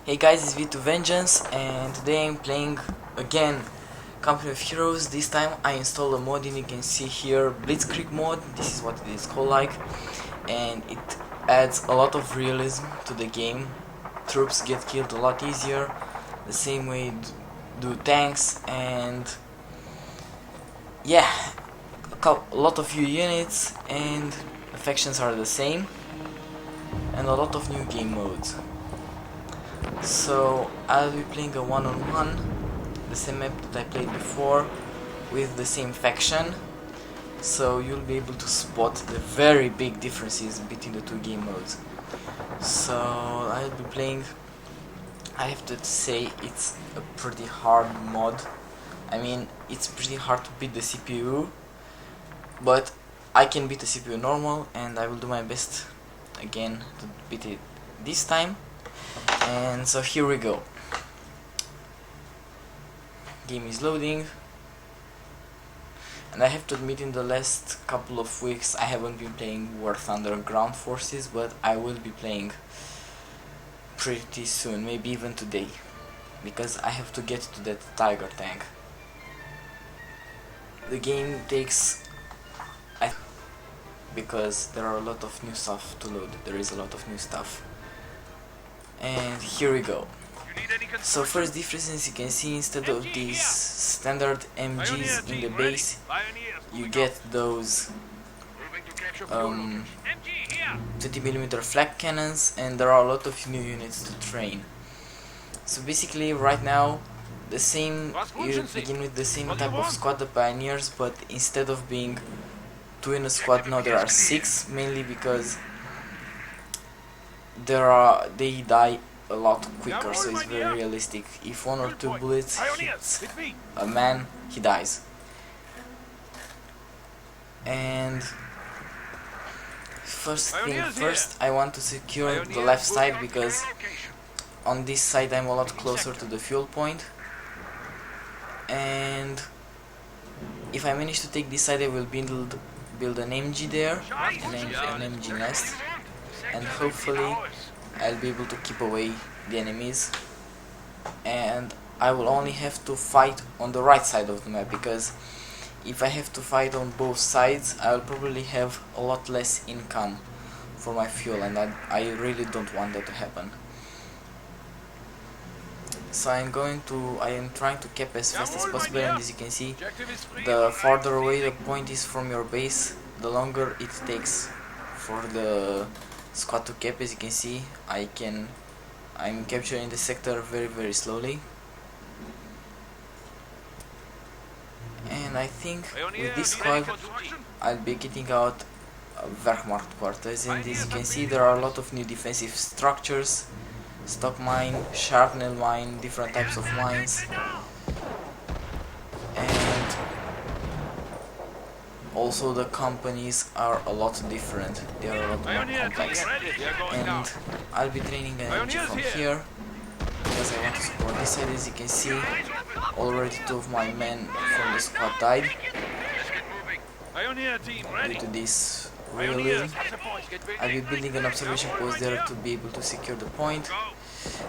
Hey guys, it's V2 Vengeance, and today I'm playing again Company of Heroes. This time I installed a mod, and you can see here Blitzkrieg Mod. This is what it is called like, and it adds a lot of realism to the game. Troops get killed a lot easier, the same way do tanks, and yeah, a lot of new units, and the factions are the same, and a lot of new game modes. So I'll be playing a one-on-one, the same map that I played before, with the same faction. So you'll be able to spot the very big differences between the two game modes. So I'll be playing. I have to say it's a pretty hard mod. I mean, it's pretty hard to beat the CPU, but I can beat the CPU normal, and I will do my best again to beat it this time. And so here we go. Game is loading, and I have to admit, in the last couple of weeks I haven't been playing War Thunder Ground Forces, but I will be playing pretty soon, maybe even today, because I have to get to that Tiger tank. The game takes, because there are a lot of new stuff to load. There is a lot of new stuff. And here we go. So first difference, you can see, instead of these standard MGs in the base, you get those 20mm flak cannons, and there are a lot of new units to train. So basically right now you begin with the same type of squad, the Pioneers, but instead of being 2 in a squad, now there are 6, mainly because they die a lot quicker, so it's very realistic. If 1 or 2 bullets hit a man, he dies. And first thing first, I want to secure the left side, because on this side I'm a lot closer to the fuel point, and if I manage to take this side, I will build an MG there, an MG nest, and hopefully I'll be able to keep away the enemies. And I will only have to fight on the right side of the map, because if I have to fight on both sides, I'll probably have a lot less income for my fuel, and I really don't want that to happen. So I am trying to cap as fast as possible, and as you can see, the farther away the point is from your base, the longer it takes for the squad to cap. As you can see, I'm capturing the sector very slowly, and I think with this squad I'll be getting out Wehrmarch quarters, and as you can see, there are a lot of new defensive structures: stock mine, shrapnel mine, different types of mines, and also the companies are a lot different. They are a lot more complex, and I'll be training an energy from here because I want to support this side. As you can see, already 2 of my men from the squad died due to this realism. I'll be building an observation post there to be able to secure the point,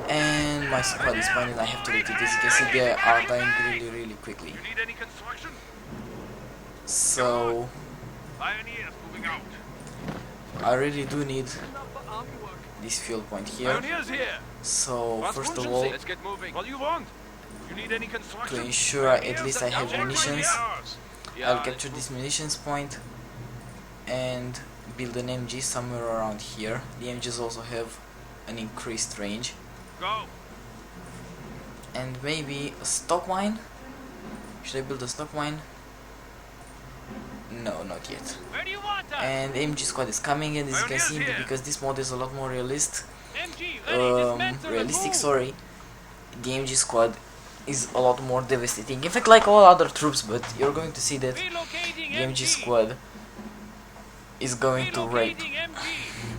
and my squad is fine, and I have to retreat. As you can see, they are dying really quickly. So I really do need this fuel point here. So first of all, to ensure at least I have munitions, I'll capture this munitions point and build an MG somewhere around here. The MGs also have an increased range. And maybe a stock mine? Should I build a stock mine? No, not yet. And MG squad is coming, and as you can see, because this mod is a lot more realistic, sorry, the MG squad is a lot more devastating. In fact, like all other troops, but you're going to see that the MG squad is going to rape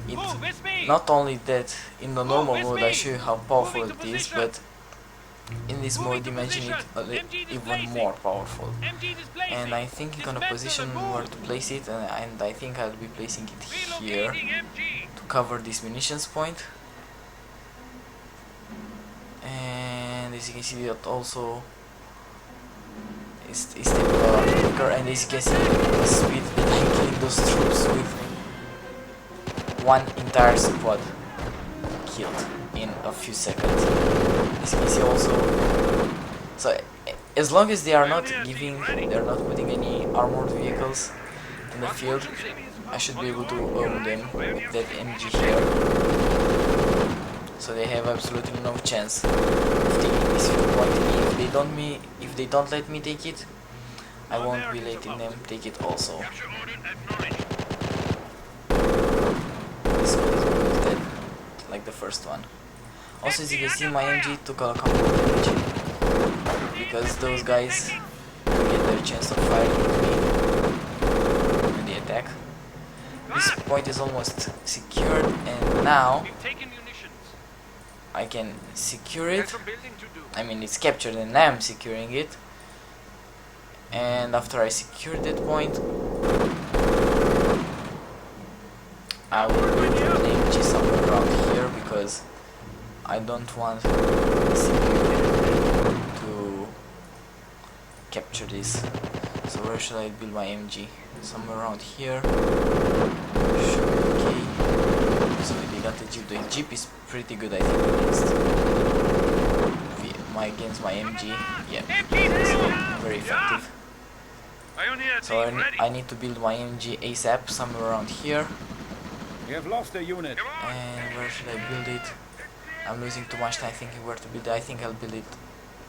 it. Not only that, in the normal mode I show you how powerful it is, but in this mode imagine it even more powerful. And I'm thinking on a position where to place it, and I think I'll be placing it here to cover this munitions point. as you can see that also is taking a lot quicker, and as you can see the speed that I'm killing those troops with one entire squad killed in a few seconds. As you can see also, so as long as they are not putting any armored vehicles in the field, I should be able to own them with that MG here. So they have absolutely no chance of taking this field point. If they don't let me take it, I won't be letting them take it also. This one is almost dead, like the first one. Also, as you can see, my MG took a couple of damage because those guys get their chance of firing at me when they attack. This point is almost secured, and now I can secure it. I mean, it's captured and I'm securing it. And after I secure that point, I will build an MG somewhere around here because I don't want to capture this. So where should I build my MG? Somewhere around here. Should be okay. So they got the Jeep. The Jeep is pretty good, I think, against my MG. Yeah, it's very effective. So I need to build my MG ASAP somewhere around here. You have lost a unit. And where should I build it? I'm losing too much time thinking where to build it. I think I'll build it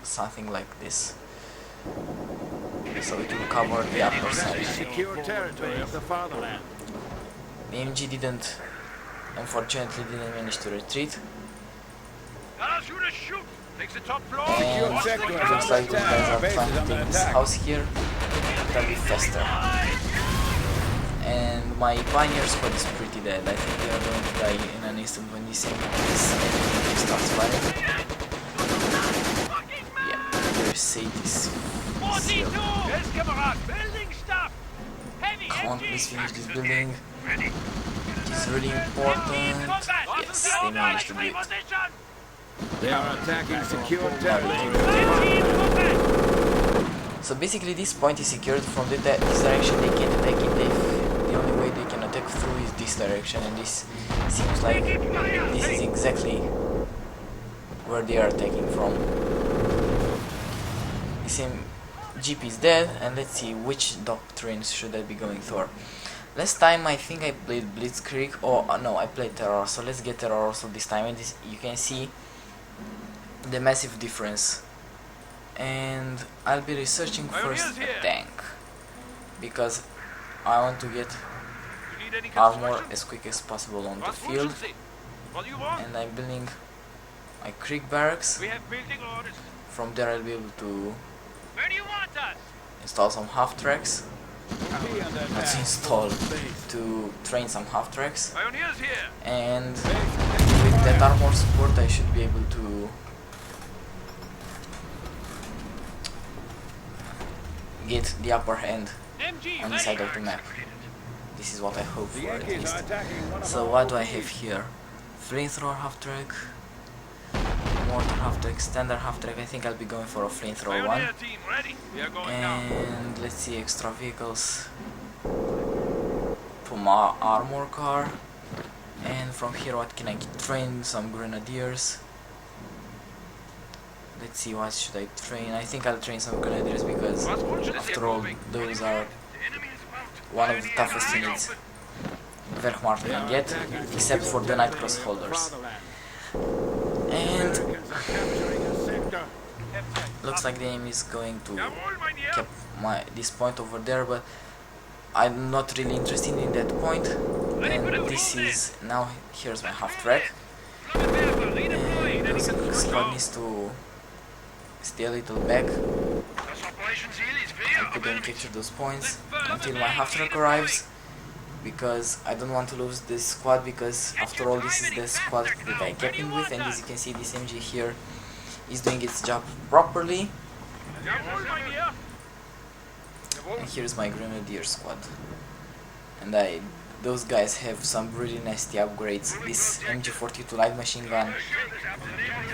something like this, so it will cover the upper side. Secure territory of the fatherland. The MG unfortunately didn't manage to retreat. And it looks like those guys are trying to take this house here. That'll be faster. And my pioneer squad is pretty dead. I think they are going to die in an instant when this enemy starts firing. Yeah, their state is sealed. Come on, please finish this building. It is really important. Yes, they managed to do it. They are attacking secure territory. So basically this point is secured. From this direction they can't attack it. The only way they can attack through is this direction, and this seems like this is exactly where they are attacking from. The same Jeep is dead, and let's see which doctrines should I be going for. Last time I think I played Blitzkrieg, no, I played Terror, so let's get Terror also this time, and you can see the massive difference. And I'll be researching first a tank, because I want to get armor as quick as possible on the field, and I'm building my Krieg barracks. From there I'll be able to install some half tracks, not to install, to train some half tracks, and with that armor support I should be able to get the upper hand on the side of the map. This is what I hope for, at least. So what do I have here? Flamethrower half track, mortar half track, standard half track. I think I'll be going for a flamethrower one. And let's see, extra vehicles, Puma armor car, and from here what can I train? Some grenadiers. Let's see, what should I train? I think I'll train some grenadiers because after all those are one of the toughest units Wehrmarch can get, except for the night cross holders. And looks like the aim is going to keep this point over there, but I'm not really interested in that point. And this is now, here's my half track, and the squad needs to stay a little back. I couldn't capture those points until my half track arrives, because I don't want to lose this squad, because after all this is the squad that I kept in with, and as you can see this MG here is doing its job properly. And here's my grenadier squad, and those guys have some really nasty upgrades. This MG42 light machine gun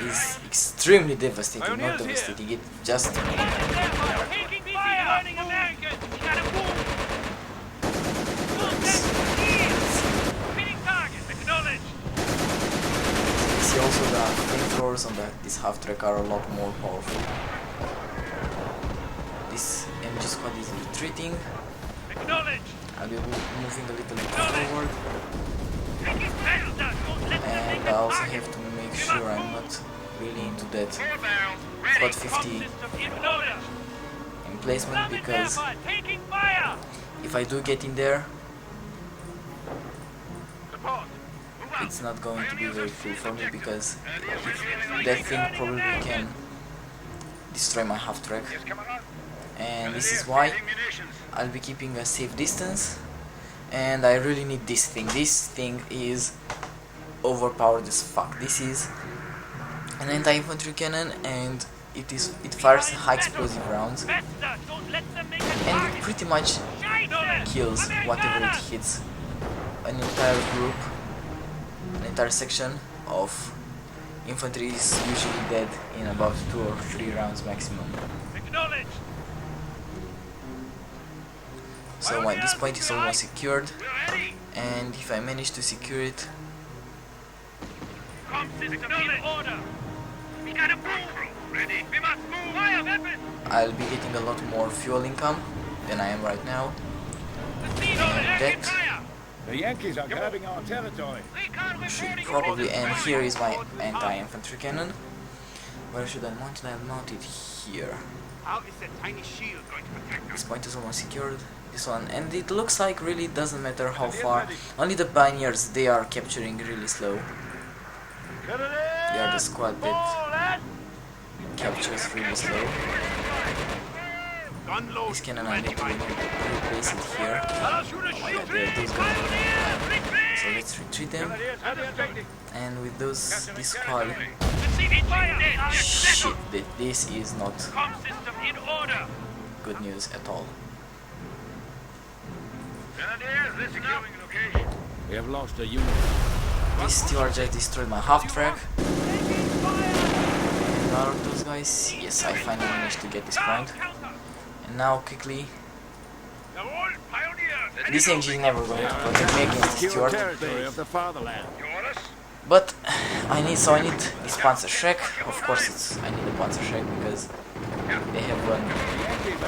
is extremely devastating, not devastating, it just... Taking fire! Burning Americans! We gotta move! Hitting target! Acknowledge! You see also the flamethrowers on this half-track are a lot more powerful. This MG squad is retreating. Acknowledge! I'll be moving a little bit forward. Taking fire! Don't let them And take I a also target. have to make sure I'm not really into that Four barrels. Ready. Squad 50 System acknowledge. emplacement, because Taking fire! if I do get in there, Support. Move out. it's not going to be very cool for me, because that thing probably can destroy my half-track. And this is why I'll be keeping a safe distance, and I really need this thing. This thing is overpowered as fuck. This is an anti-infantry cannon, and it fires high explosive rounds, Faster. Don't let them make a and target. it pretty much kills whatever it hits. An entire group, an entire section of infantry is usually dead in about 2 or 3 rounds maximum. Acknowledge. So this point is almost secured, We're ready. and if I manage to secure it, Com system in order. We gotta move. Ready. We must move. Fire weapons. I'll be getting a lot more fuel income than I am right now. Proceed And over. that Fire. The Yankees are grabbing our territory. Recon should reporting. probably end. Here is my anti-infantry cannon. Where should I mount it? I'll mount it here. How is that tiny shield going to protect us? This point is almost secured. This one, and it looks like really doesn't matter how far. Only the pioneers, they are capturing really slow. They are the squad that captures really slow. This cannon I need to replace it here. Oh yeah, there those guys. So let's retreat them. And with this squad, shit, this is not Com system in order. good news at all. Grenadiers, listen up. Location. We have lost a unit. This Steelers just destroyed my half-track. And are those guys? Yes, I finally managed to get this point. And now quickly, The old pioneers. this MG is never going to protect me against Secure Stuart. territory of the fatherland. But I need this Panther Shrek. Of course, I need a Panther Shrek because they have a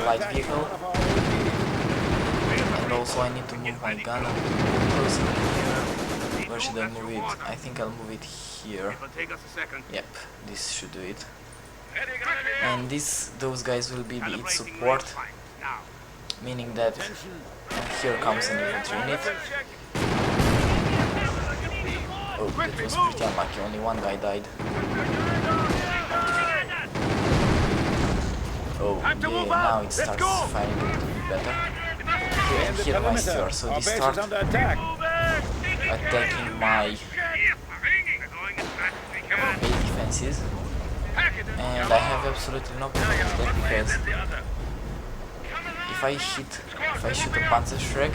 light vehicle. And also I need to move my gun a little bit closer here. Where should I move it? I think I'll move it here. It'll take us a second. Yep, this should do it. Ready, Grenadiers. And those guys will be its support, Now. meaning that here comes an infantry unit. Oh, that was pretty unlucky, only one guy died. Oh, yeah, now it starts firing a little bit better. Okay, and here my Steer, so Our they base start is under attack. attacking my base defenses. And I have absolutely no problem with that, because if I shoot a Panzer Shrek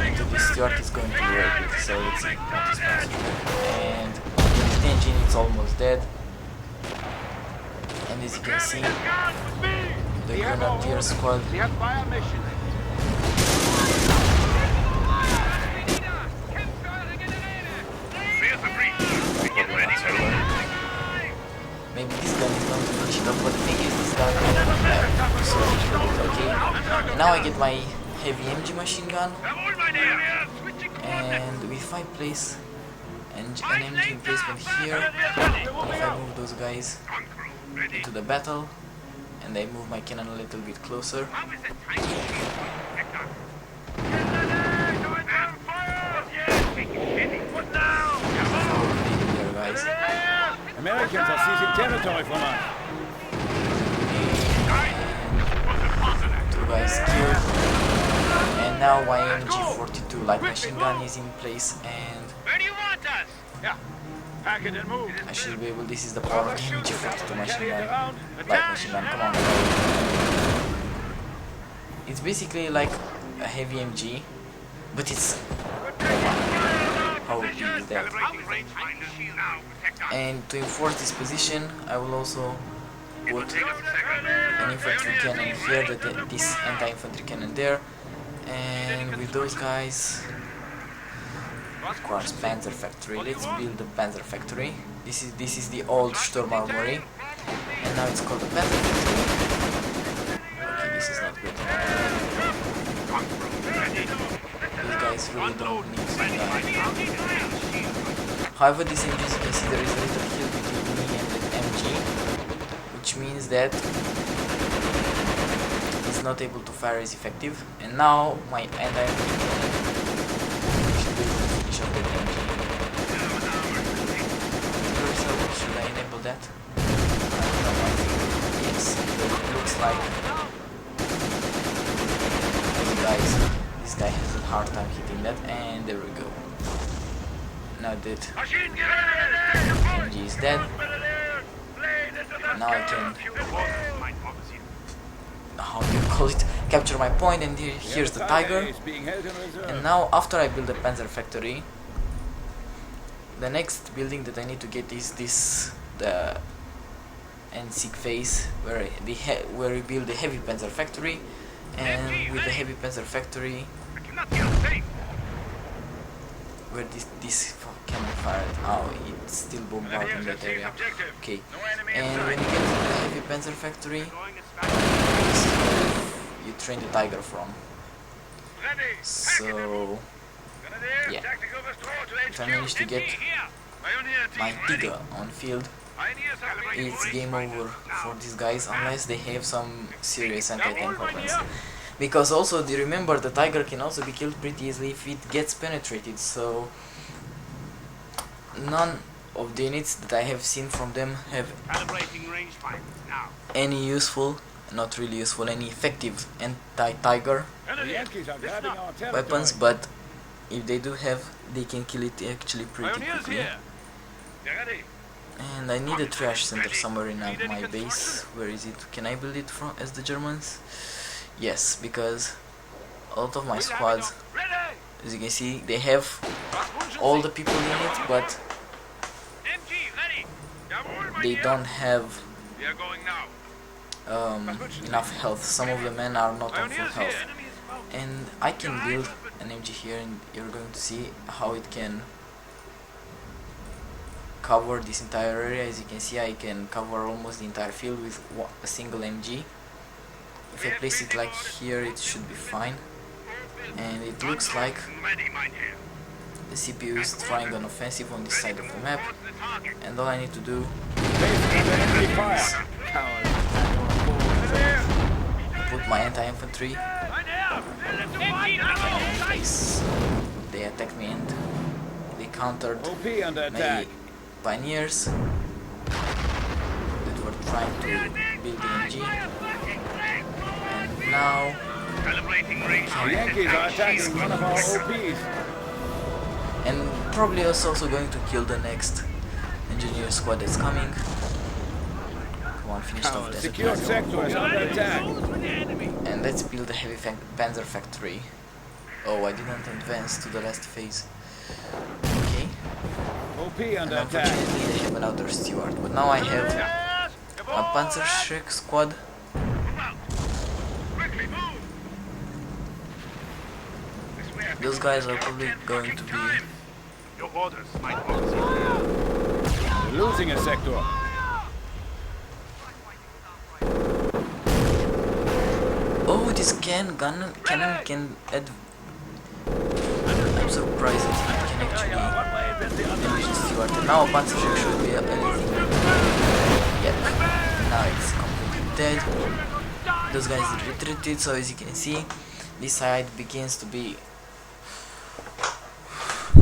into this Stuart, it's going to break it. So let's see what this Panzer Shrek. And the engine is almost dead. And as you can see, the Grenadier squad We have fire mission. maybe this gun is not much enough, but the thing is this gun so okay. And now I get my heavy MG machine gun, and if I place an MG emplacement here, and if I move those guys into the battle, and I move my cannon a little bit closer, there guys. Americans are seizing territory from us. Two guys killed, and now my MG42 light machine gun is in place, and Where do you want us? Yeah. Pack it and move. I should be able. This is the power of MG42 machine gun, light machine gun. Come on. It's basically like a heavy MG, but it's how he is dead. And to enforce this position, I will also put an infantry cannon here, this anti-infantry cannon there, and with those guys, of course, Panther factory. Let's build the Panther factory. This is the old Sturm Armory, and now it's called the Panther factory. Okay, this is not good. These guys really don't need to die. However, this MG, as you can see, there is a little hill between me and the MG, which means that it's not able to fire as effective. And now my anti-infantry cannon should be able to finish off that MG. Should I enable that? I don't know. Yes, it looks like this guy has a hard time hitting that, and there we go. Now that MG is dead, now I can, how do you call it, capture my point, and here's the Tiger. And now after I build the Panzer factory, the next building that I need to get is the NSIG phase, where we build the heavy Panzer factory, and with the heavy Panzer factory, where this can be fired. Oh, it's still bombarding that area. Okay, and when you get to the heavy Panzer factory, this is where you train the Tiger from. So yeah, if I manage to get my Tiger on field, it's game over for these guys, unless they have some serious anti-tank weapons. Because also, do you remember, the Tiger can also be killed pretty easily if it gets penetrated, so none of the units that I have seen from them have any useful, not really useful, any effective anti-Tiger weapons, but if they do have, they can kill it actually pretty quickly. And I need a trash center somewhere in my base. Where is it? Can I build it from as the Germans? Yes, because a lot of my squads, as you can see, they have all the people in it, but they don't have enough health. Some of the men are not on full health. And I can build an MG here, and you're going to see how it can cover this entire area. As you can see, I can cover almost the entire field with a single MG. If I place it like here, it should be fine. And it looks like the CPU is trying an offensive on this side of the map, and all I need to do is put my anti-infantry in place. They attacked me and they countered my pioneers that were trying to build the MG. And now The Yankees are attacking one of our OPs. And probably also going to kill the next engineer squad that's coming. Come on, finish off that. Secure sector is under attack. And let's build a heavy Panzer factory. Oh, I didn't advance to the last phase. Okay. OP And under attack. unfortunately they have another steward, but now I have a Panzerschreck squad. Those guys are probably going to be... Your orders, my policy. We're losing a sector. Oh, this cannon can add... I'm surprised that it can actually damage the steward. And now a Panzerschreck should be anything. Yep. Now it's completely dead. Those guys retreated, so as you can see, this side begins to be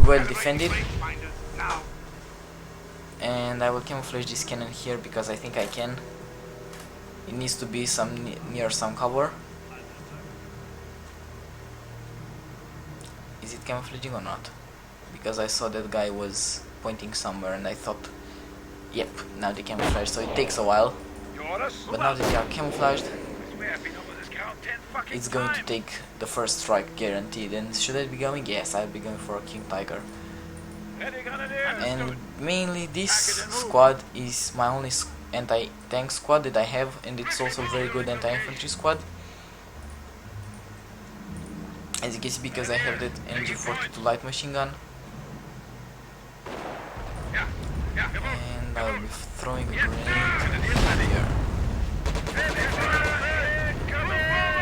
well defended. And I will camouflage this cannon here because I think I can. It needs to be near some cover. Is it camouflaging or not? Because I saw that guy was pointing somewhere and I thought, yep, now they camouflage, so it takes a while. But now that they are camouflaged, it's going to take the first strike guaranteed. And should I be going? Yes, I'll be going for a King Tiger. And mainly this squad is my only anti-tank squad that I have, and it's also a very good anti-infantry squad. As you can see, because I have that MG42 light machine gun. And I'll be throwing a grenade here.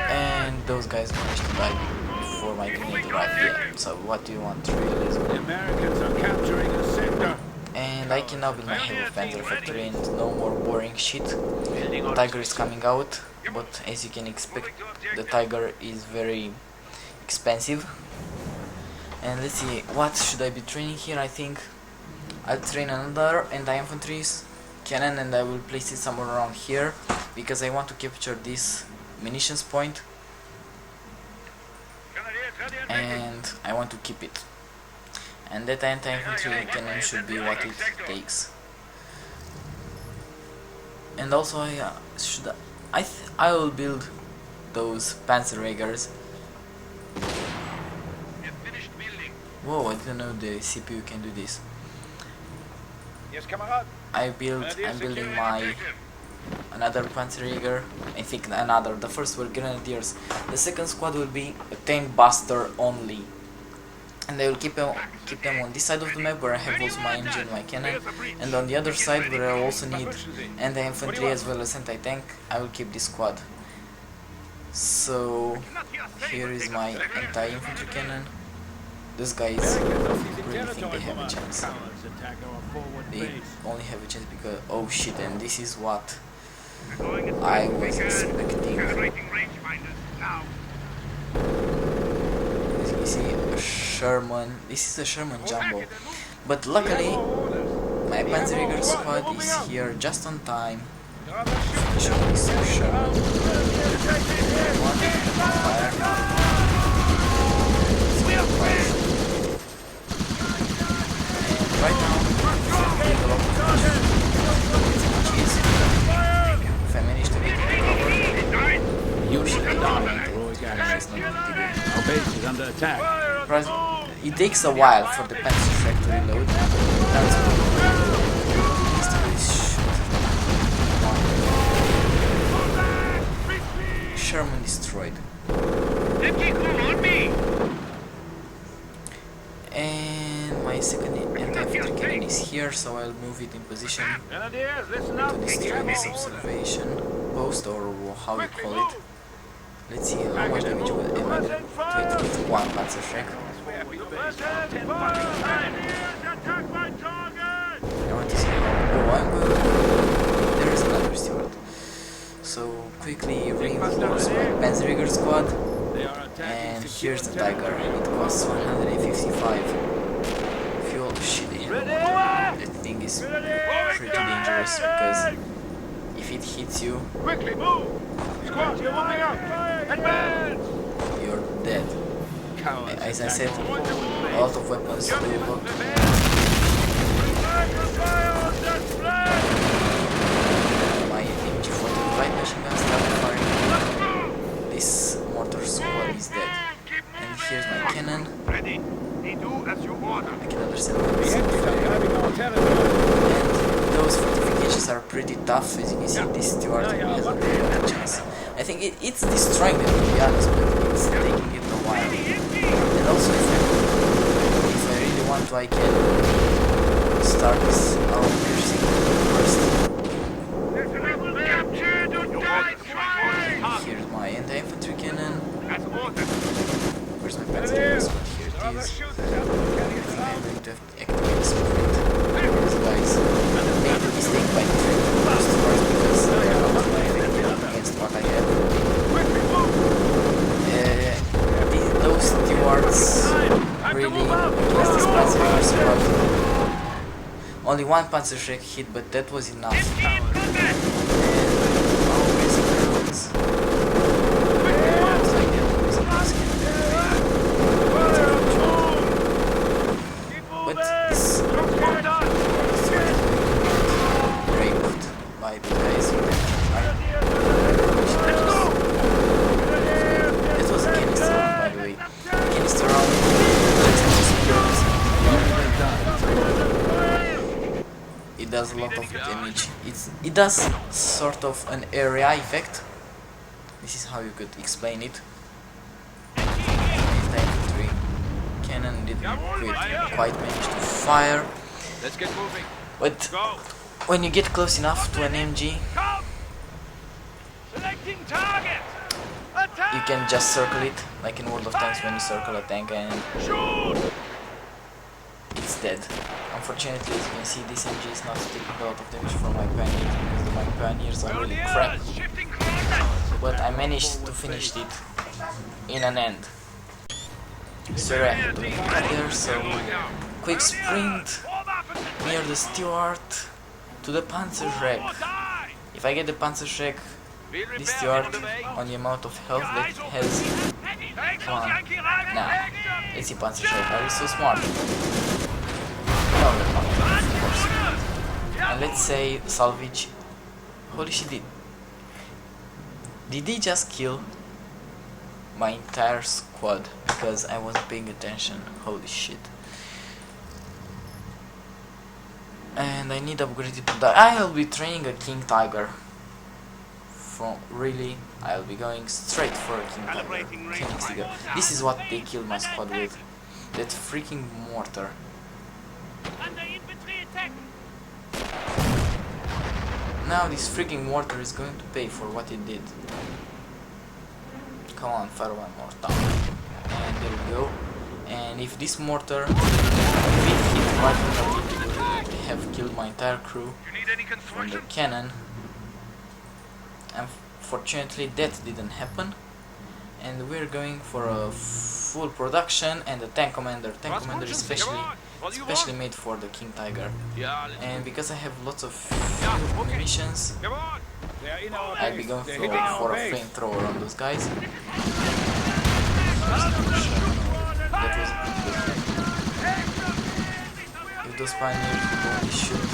And those guys managed to die before my grenade arrived here. So what do you want, realism? The Americans are capturing a sector. And I can now build my heavy Panther factory and no more boring shit. Tiger is coming out, but as you can expect, the Tiger is very expensive. And let's see, what should I be training here? I think I'll train another anti-infantry cannon, and I will place it somewhere around here because I want to capture this munitions point and I want to keep it. And that anti-infantry cannon should be what it takes. And also I will build those Panzerjägers. Whoa, I didn't know the CPU can do this. Yes, Kamerad. I'm building my another Panzerjäger. I think another. The first were Grenadiers. The second squad will be a tank buster only. And I will keep them on this side of the map where I have also my engine and my cannon, and on the other side where I also need anti-infantry as well as anti-tank, I will keep this squad. So here is my anti-infantry cannon. These guys really think they have a chance. They only have a chance because, oh shit, and this is what I was expecting. As you can see, a Sherman. This is a Sherman Jumbo, but luckily my Panzerjäger squad is here just on time. Finish this Sherman. And right now, if I manage to get it covered, usually Our base is under attack. it takes a while for the Panther factory load. That's Sherman destroyed. And my second anti-infantry cannon is here, so I'll move it in position to destroy this observation post, or how you call it. Let's see how much damage am I going to hit with one Panzerschreck. I want to see how I'm going. There is another steward. So quickly reinforce my Panzerjäger squad. And here's the Tiger. It costs 155 fuel. Shit, that thing is pretty dangerous because if it hits you, Quickly move! Squad, you're moving up! Advance! you're dead. As I said, a lot of weapons do work. My MG42 light machine gun started firing. This mortar squad is dead. And here's my cannon. Ready. Do as you order. I can understand what it's and those fortifications are pretty tough. As you can see, this steward hasn't really a chance. I think it's destroying them, to be honest, but it's taking it a while. And also, if I really want to, I can start this armor piercing first. Here's my anti-infantry cannon. Where's my Panzer squad? Here it is. I'm going to have to activate the sprint. These guys made a mistake by training those stewards because they are not very effective against what I have. Those stewards really against this Panzerjäger squad. Only one Panzerschreck hit, but that was enough. does a lot of damage. It does sort of an area effect. This is how you could explain it. The infantry cannon didn't quite manage to fire. Let's get moving. But Go. when you get close enough to an MG, Come! Selecting target! Attack! you can just circle it, like in World of Tanks when you circle a tank and Shoot! it's dead. Unfortunately, as you can see, this MG is not taking a lot of damage from my pioneers because my pioneers are really crap. Shifting coordinates! But I managed to finish it in an end. So I had to make it there, so quick sprint Form up and near the steward to the Panther wreck. die! If I get the Panther wreck, this steward on the amount of health that it has. Come on. Now, let's see Panther wreck. Are you so smart? No, they're not, of course. And let's say salvage. Holy shit, did they just kill my entire squad because I wasn't paying attention? Holy shit. And I need upgraded product. I'll be training a King Tiger. I'll be going straight for a King Tiger. This is what they killed my squad with. That freaking mortar. Under infantry attack! Now this freaking mortar is going to pay for what it did. Come on, fire one more time. And there we go. And if this mortar, if it hit right on it, would have killed my entire crew You need any from the construction? cannon. Unfortunately, that didn't happen. And we're going for a full production and a tank commander. Tank commander is especially made for the King Tiger. Yeah, let's And because I have lots of okay. munitions, Come on. They're in our I'll be base. going They're for hitting our a base. flamethrower on those guys. That was a pretty good thing. If those pioneers would only shoot,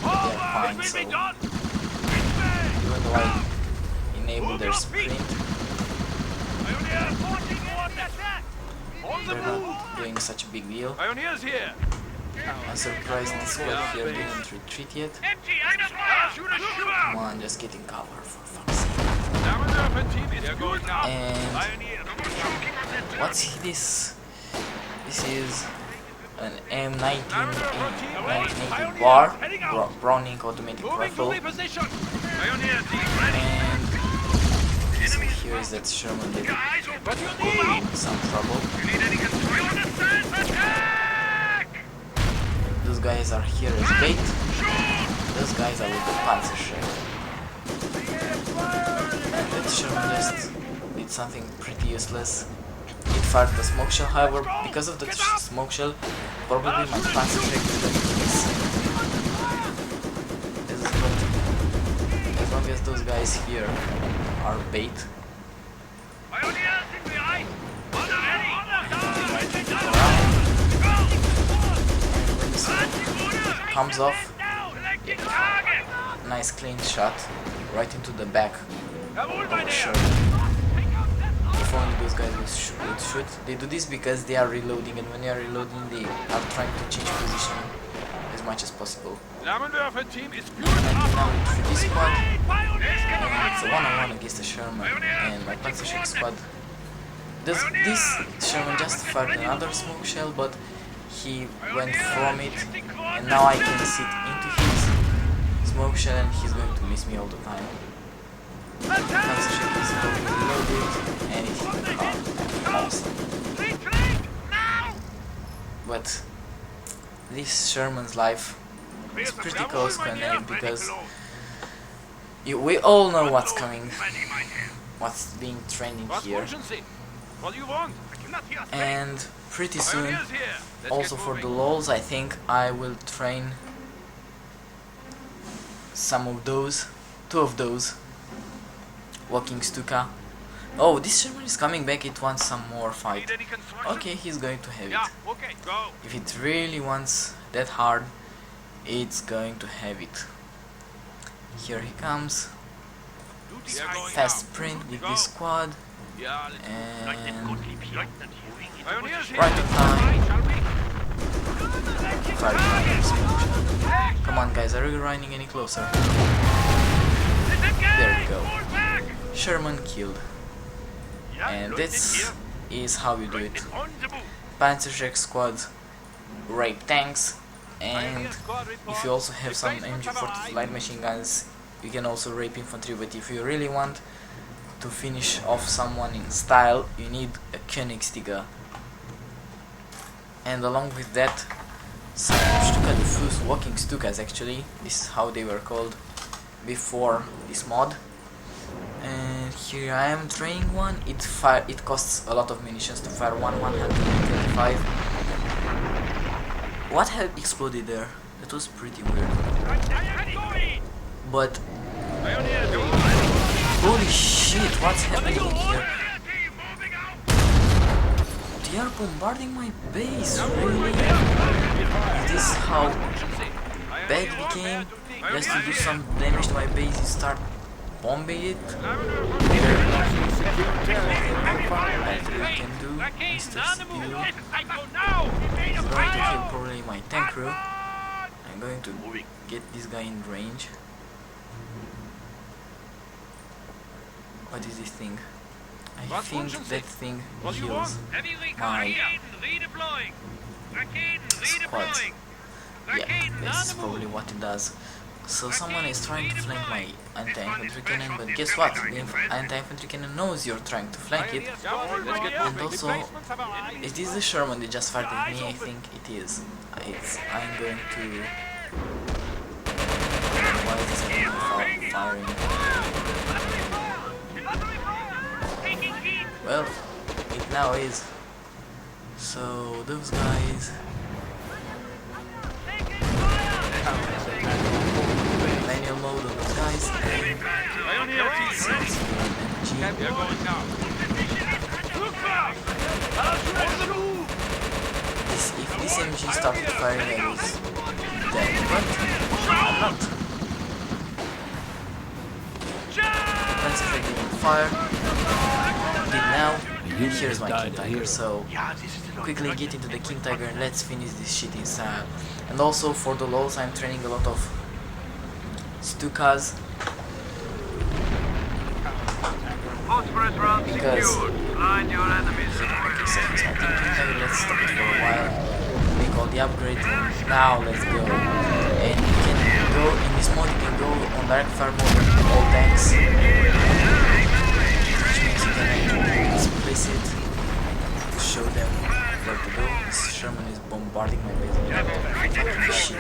they're fine, so even though I enable their sprint, they're not doing such a big deal. Pioneers here. I'm surprised this squad here didn't retreat yet. Empty, under fire! Shooter! Come on, just get in cover for fuck's sake. They're going now. And Pioneer, what's this? This is an M1980 bar, Browning automatic Moving to rifle, reposition. Pioneer team ready! and this here is that Sherman that Eyes open! What do you need? in some trouble. You need any construction? You understand? Attack! Those guys are here as bait. Those guys are with the Panther shell. And that Sherman just did something pretty useless. It fired the smoke shell, however, because of the smoke shell, probably my Panther shell didn't miss. As long as those guys here are bait, Pioneers in behind! Under ready! they might keep it around. When the smoke comes off, Selecting target! nice clean shot right into the back Jawohl, of mein the Herr! shirt. If only those guys would shoot. They do this because they are reloading, and when they are reloading, they are trying to change position as much as possible. Flammenwerfer team is And now with this squad, Pioneers! and it's a one-on-one against the Sherman and my Panther squad. This Sherman just fired another smoke shell, but he went from it, and now I can sit into his smoke shell, and he's going to miss me all the time. Panther ship is fully reloaded, and it hit the car. Awesome. But this Sherman's life is pretty close to an end because we all know what's coming, what's being trending Was here, wünschen Sie? What do you want? and pretty soon, Pioneers here. Let's also get for the moving. lols, I think I will train some of those, two of those, walking Stuka. Oh, this Sherman is coming back, it wants some more fight. Need any construction? Okay, he's going to have Yeah, it. okay, go! If it really wants that hard, it's going to have it. Here he comes, Duty going fast now. sprint with this squad, Yeah, let's and Pioneers here. right on time. Shall we? fire gun explosion. Come on guys, are you running any closer? There we go. Sherman killed. And this is how you do it. Panther check squad, rape tanks, and if you also have some MG40 light machine guns, you can also rape infantry, but if you really want to finish off someone in style, you need a Königsdieger. And along with that, some Stuka diffuse walking Stukas actually. This is how they were called before this mod. And here I am training one. It costs a lot of munitions to fire 125. What had exploded there? That was pretty weird. But holy shit, what's happening here? They are bombarding my base, really? Is this how bad it became? Just to do some damage to my base, you start bombing it? That we can do, Mr. Steel. He's going to kill probably my tank crew. I'm going to get this guy in range. What is this thing? I think that thing heals my squad. Yeah, that's probably what it does. So someone is trying to flank my anti-infantry cannon, but guess what? The anti-infantry cannon knows you're trying to flank it. And also, is this the Sherman they just fired at me? I think it is. I'm going to... Why is this cannon firing? Well, it now is. So those guys. Manual mode on those guys. If this MG started firing, I was dead, but I'm not. Let's effect didn't fire. Now, here's my King Tiger, so quickly get into the King Tiger and let's finish this shit in style. And also for the lows, I'm training a lot of Stukas because let's stop it for a while, make all the upgrades, and now let's go. And you can go in this mode, you can go on direct fire mode with all tanks, which means you can displace it, show them where to go. This Sherman is bombarding my base with shit.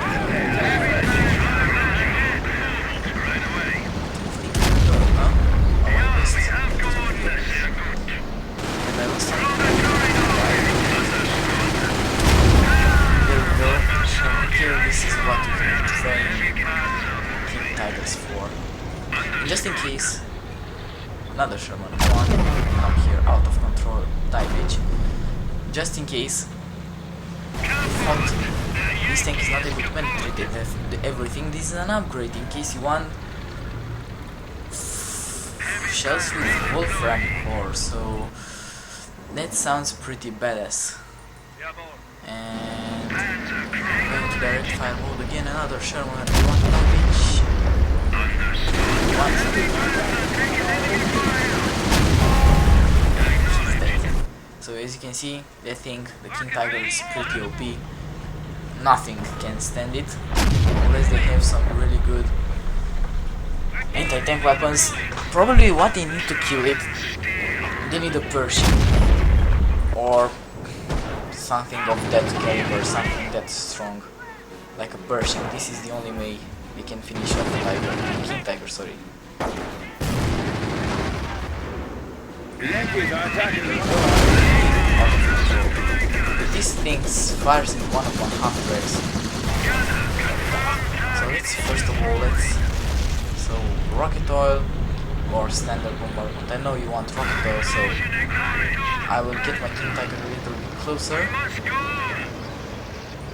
And I was talking there we go. Here, this is what you can train King Tigers for. And just in case, another Sherman, come here, out of control, die bitch. Just in case, this tank is not able to penetrate everything, this is an upgrade in case you want shells with Wolfram core, so that sounds pretty badass. And going to direct fire mode again, another Sherman, you want to know which? So as you can see, that thing, the King Tiger, is pretty OP. Nothing can stand it, unless they have some really good anti-tank weapons. Probably what they need to kill it, they need a Pershing or something of that caliber, something that strong, like a Pershing. This is the only way they can finish off the Tiger, King Tiger, sorry. The Yankees are attacking the This thing fires in 1/1/2 breaks. So let's first of all rocket oil or standard bombardment. I know you want rocket oil, so I will get my King Tiger a little bit closer.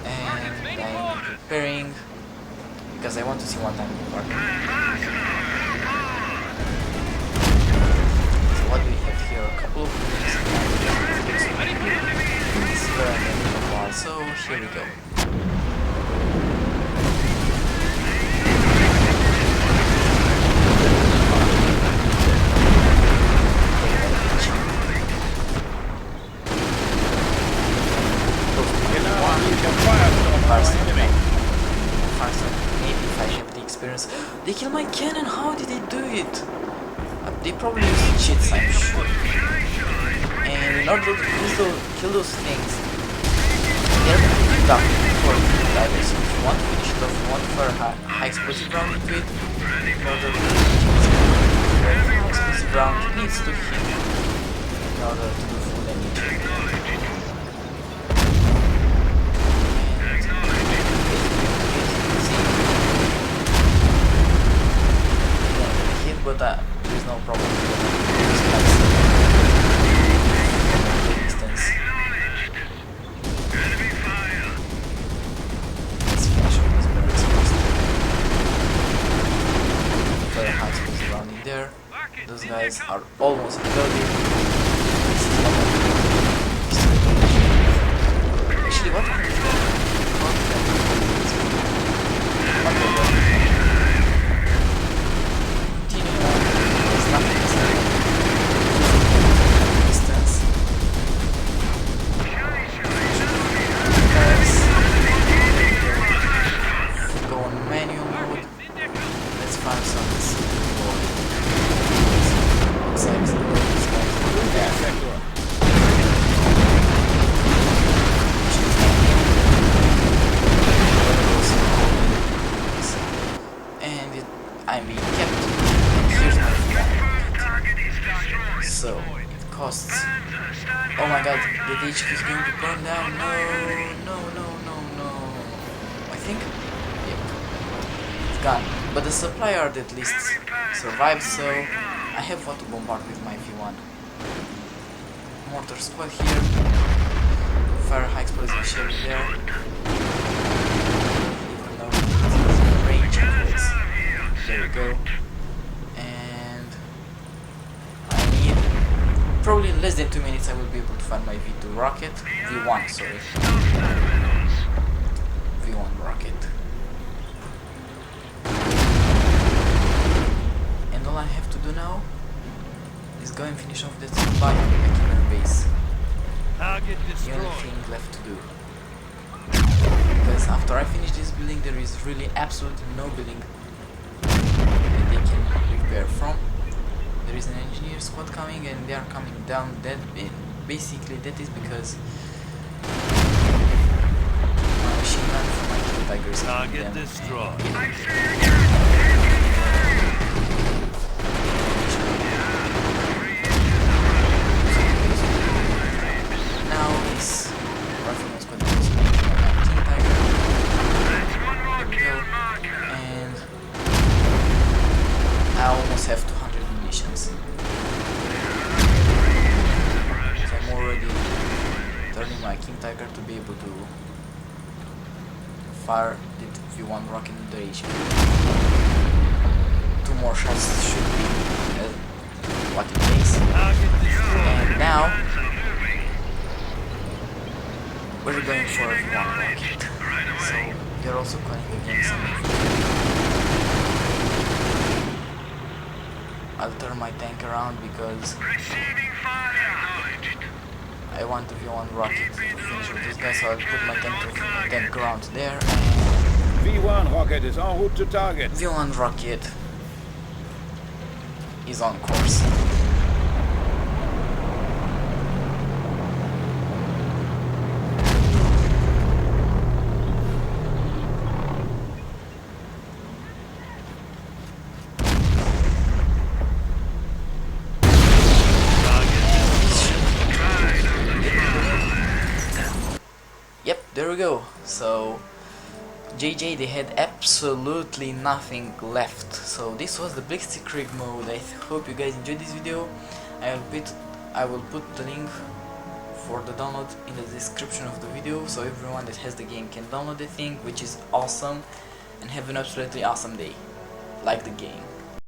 And I'm preparing because I want to see what I'm bombarding. So what do we have here? A couple of things. So here we go. experience. They killed my cannon. How did they do it? They probably used cheats, I'm sure. And in order to kill those things, they're pretty tough for divers. So if you want to finish it off, you want to fire high explosive round into it. In order to high explosive round, it needs to hit in order to do full damage. But there's no problem with distance. Let's finish off this barracks first. Put a high explosive round in there. Those guys are almost reloaded. Actually, what can we do? So, it costs... Oh my god, the HQ is going to burn down. No. I think... Yep. It's gone. But the supply yard at least survived, so I have what to bombard with my V1. Mortar squad here. Fire high explosive shell there. Even though it's range equals. There we go. Probably in less than 2 minutes I will be able to find my V2 rocket. V1, sorry. V1 rocket. And all I have to do now is go and finish off that supply on the killer base. The only thing left to do. Because after I finish this building there is really absolutely no building that they can repair from. There is an engineer squad coming and they are coming down that bit. Basically that is because my machine gun from my kill tiger is target destroyed. Now this rifleman squad is my kill tiger. There we go. And I almost have 200 munitions. So I'm already turning my King Tiger to be able to fire the V1 rocket into the HQ. 2 more shots should be what it takes. And now we're going for a V1 rocket. So you're also going against some. I'll turn my tank around because I want the V1 rocket to finish with this guy, so I'll put my tank around there. V1 rocket is en route to target. V1 rocket is on course. There we go. So JJ, they had absolutely nothing left. So this was the Blitzkrieg mode. I hope you guys enjoyed this video. I will put the link for the download in the description of the video, so everyone that has the game can download the thing, which is awesome. And have an absolutely awesome day. Like the game.